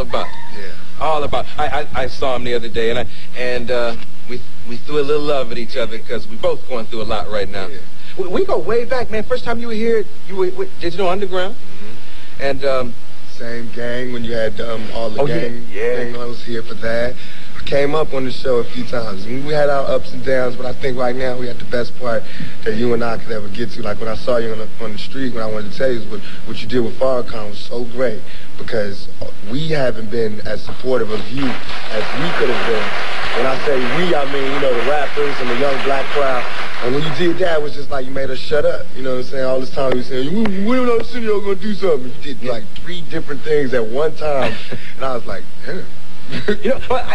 about. Yeah. All about. I saw him the other day, and we threw a little love at each other because we both going through a lot right now. Yeah. We go way back, man. First time you were here, you were with Digital Underground, and same gang when you had all the gang thing. I was here for that. I came up on the show a few times. We had our ups and downs, but I think right now we had the best part that you and I could ever get to. Like when I saw you on the street, what I wanted to tell you is what you did with Farrakhan was so great because we haven't been as supportive of you as we could have been. When I say we, I mean, you know, the rappers and the young black crowd. And when you did that, it was just like you made us shut up. You know what I'm saying? All this time you were saying, when Arsenio gonna do something? You did like 3 different things at one time. And I was like, damn. You know, but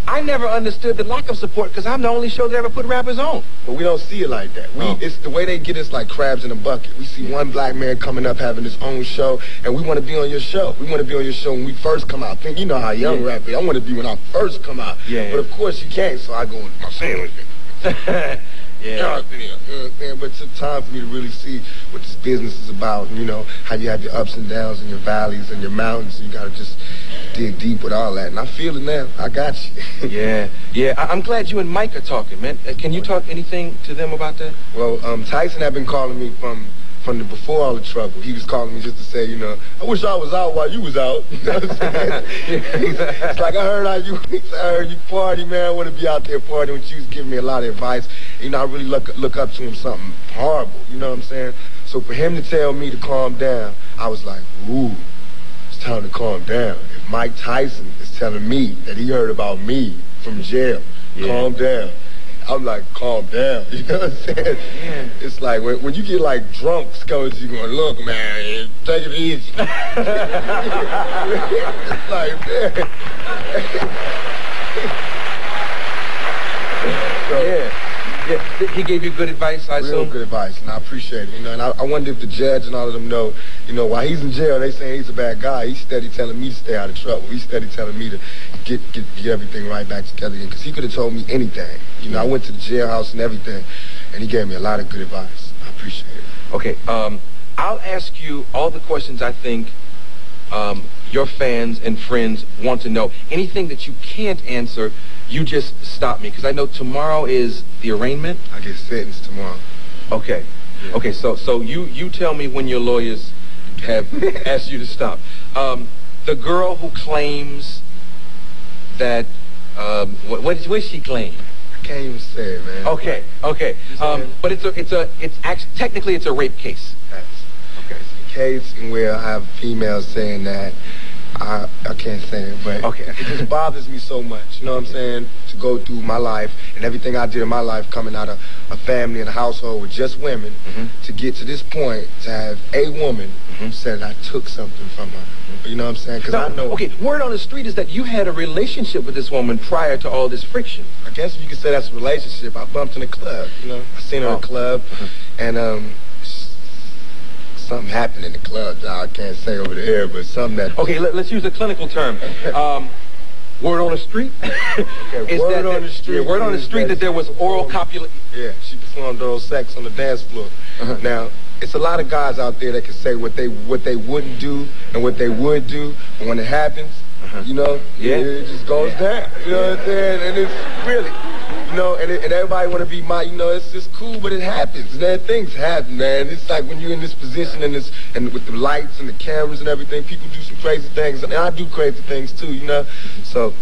I never understood the lack of support because I'm the only show that ever put rappers on. But we don't see it like that. It's the way they get us like crabs in a bucket. We see one black man coming up having his own show, and we want to be on your show. We want to be on your show when we first come out. Think you know how young rap is. I want to be when I first come out. But of course you can't, so I go with my sandwich. You know what I'm saying? But it took time for me to really see what this business is about. You know, how you have your ups and downs and your valleys and your mountains. And you got to just dig deep with all that. And I feel it now. I got you. Yeah. I'm glad you and Mike are talking, man. Can you talk anything to them about that? Well, Tyson had been calling me from the before all the trouble. He was calling me just to say, you know, I wish I was out while you was out. You know what I'm saying? It's like I heard you party, man. I want to be out there partying with you. He was giving me a lot of advice. You know, I really look up to him something horrible. You know what I'm saying? So for him to tell me to calm down, I was like, ooh, it's time to calm down. If Mike Tyson is telling me that he heard about me from jail, calm down. I'm like, calm down. You know what I'm saying? Yeah. It's like when you get like drunks coming to you going, look, man, take it easy. It's like, man. Yeah, he gave you good advice, I assume? Real good advice, and I appreciate it. You know, and I wonder if the judge and all of them know, you know, while he's in jail, they saying he's a bad guy. He's steady telling me to stay out of trouble. He's steady telling me to get everything right back together again. Because he could have told me anything. You know, I went to the jailhouse and everything, and he gave me a lot of good advice. I appreciate it. Okay, I'll ask you all the questions I think your fans and friends want to know. Anything that you can't answer, you just stop me, because I know tomorrow is the arraignment. I get sentenced tomorrow. Okay. Yeah. Okay, so you tell me when your lawyers have asked you to stop. The girl who claims that, what does she claim? I can't even say it, man. Okay. But technically it's a rape case. That's okay. It's a case in where I have females saying that. I can't say it, but it just bothers me so much, you know what I'm saying, to go through my life and everything I did in my life coming out of a family and a household with just women, to get to this point, to have a woman say that I took something from her. You know what I'm saying? Because I know... Okay, word on the street is that you had a relationship with this woman prior to all this friction. I guess you could say that's a relationship. I bumped in the club, you know. I seen her in the club, and something happened in the club that I can't say over the air, but something that... Okay, let's use a clinical term. Word on the street? Okay, word on the street. Yeah, word on the street that there was oral copulation. Yeah, she performed oral sex on the dance floor. Now, it's a lot of guys out there that can say what they wouldn't do and what they would do, and when it happens, you know, it just goes down. You know what I'm saying? And it's really... You know, and everybody want to be you know, it's just cool, but it happens, man. Things happen, man. It's like when you're in this position and with the lights and the cameras and everything, people do some crazy things, and I do crazy things too, you know. So,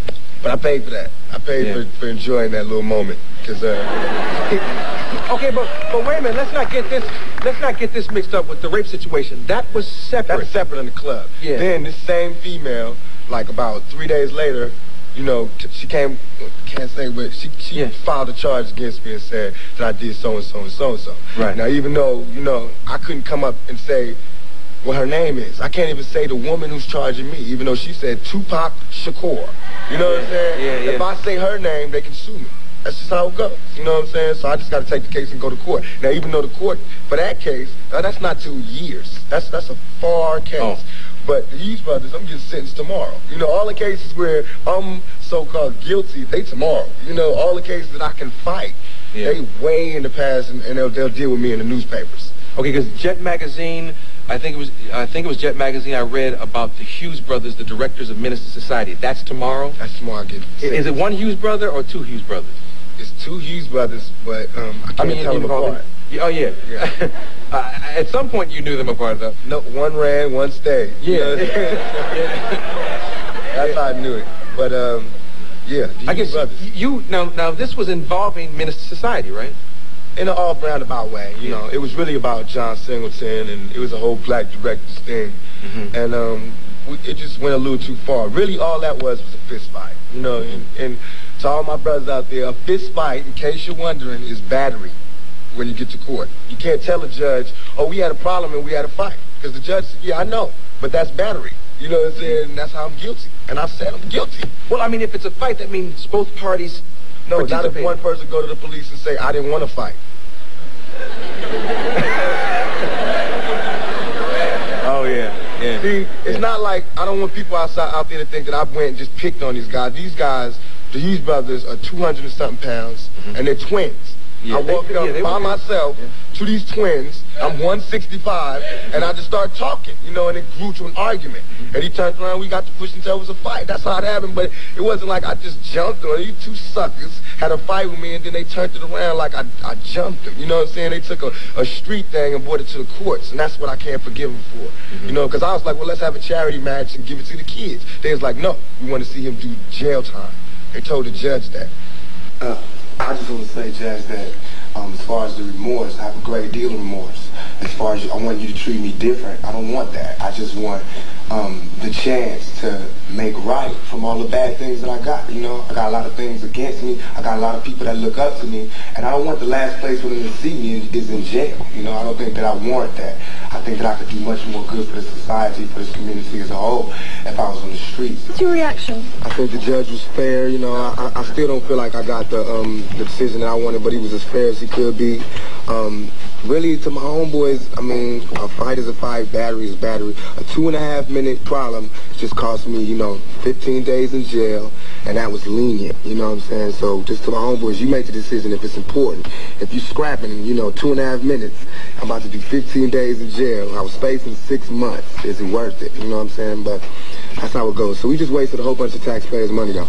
but I paid for that. I paid for enjoying that little moment, because. Okay, but wait a minute. Let's not get this mixed up with the rape situation. That was separate. That's separate in the club. Yeah. Then this same female, like about 3 days later, you know, she can't say, but she filed a charge against me and said that I did so-and-so and so-and-so. Right. Now, even though, you know, I couldn't come up and say what her name is. I can't even say the woman who's charging me, even though she said Tupac Shakur. You know what I'm saying? If I say her name, they can sue me. That's just how it goes. You know what I'm saying? So I just got to take the case and go to court. Now, even though the court, for that case, that's not 2 years. That's a far case. But these brothers, I'm getting sentenced tomorrow. You know, all the cases where I'm so-called guilty, they tomorrow. You know, all the cases that I can fight, they way in the past, and they'll deal with me in the newspapers. Okay, because Jet Magazine I think it was Jet Magazine. I read about the Hughes brothers, the directors of Minister Society. That's tomorrow? That's tomorrow. Is it one Hughes brother or two Hughes brothers? It's two Hughes brothers, but I can't tell them apart. Oh, yeah. At some point you knew them apart, though. No, one ran, one stayed. Yeah. That's how I knew it. But, yeah, I guess you now this was involving Minister Society, right? In an all roundabout way, you know. It was really about John Singleton, and it was a whole black directors thing. And it just went a little too far. Really, all that was a fist fight, you know. And to all my brothers out there, a fist fight, in case you're wondering, is battery when you get to court. You can't tell a judge, oh, we had a problem and we had a fight. Because the judge, yeah, I know, but that's battery. You know what I'm saying? And that's how I'm guilty. And I said I'm guilty. Well, I mean, if it's a fight, that means both parties No, not if one person go to the police and say, I didn't want to fight. Oh, yeah. See, it's not like, I don't want people out there to think that I went and just picked on these guys. These guys, the Hughes brothers, are 200 and something pounds, and they're twins. I walked up by myself to these twins. I'm 165, and I just started talking, you know, and it grew to an argument. And he turned around, we got to push until it was a fight. That's how it happened, but it wasn't like I just jumped on it. You two suckers had a fight with me, and then they turned it around like I jumped them. You know what I'm saying? They took a street thing and brought it to the courts, and that's what I can't forgive them for. You know, because I was like, well, let's have a charity match and give it to the kids. They was like, no, we want to see him do jail time. They told the judge that. I just want to say, Judge, that as far as the remorse, I have a great deal of remorse. As far as I want you to treat me different, I don't want that. I just want the chance to make right from all the bad things that I got. You know, I got a lot of things against me. I got a lot of people that look up to me, and I don't want the last place for them to see me is in jail. You know, I don't think that I warrant that. I think that I could do much more good for the society, for this community as a whole, if I was on the streets. What's your reaction? I think the judge was fair. You know, I still don't feel like I got the decision that I wanted, but he was as fair as he could be. Really, to my homeboys, I mean, a fight is a fight, battery is battery. A 2.5-minute problem just cost me, you know, 15 days in jail, and that was lenient, you know what I'm saying? So just to my homeboys, you make the decision if it's important. If you're scrapping, you know, 2.5 minutes, I'm about to do 15 days in jail. I was facing 6 months. Is it worth it? You know what I'm saying? But that's how it goes. So we just wasted a whole bunch of taxpayers' money, though.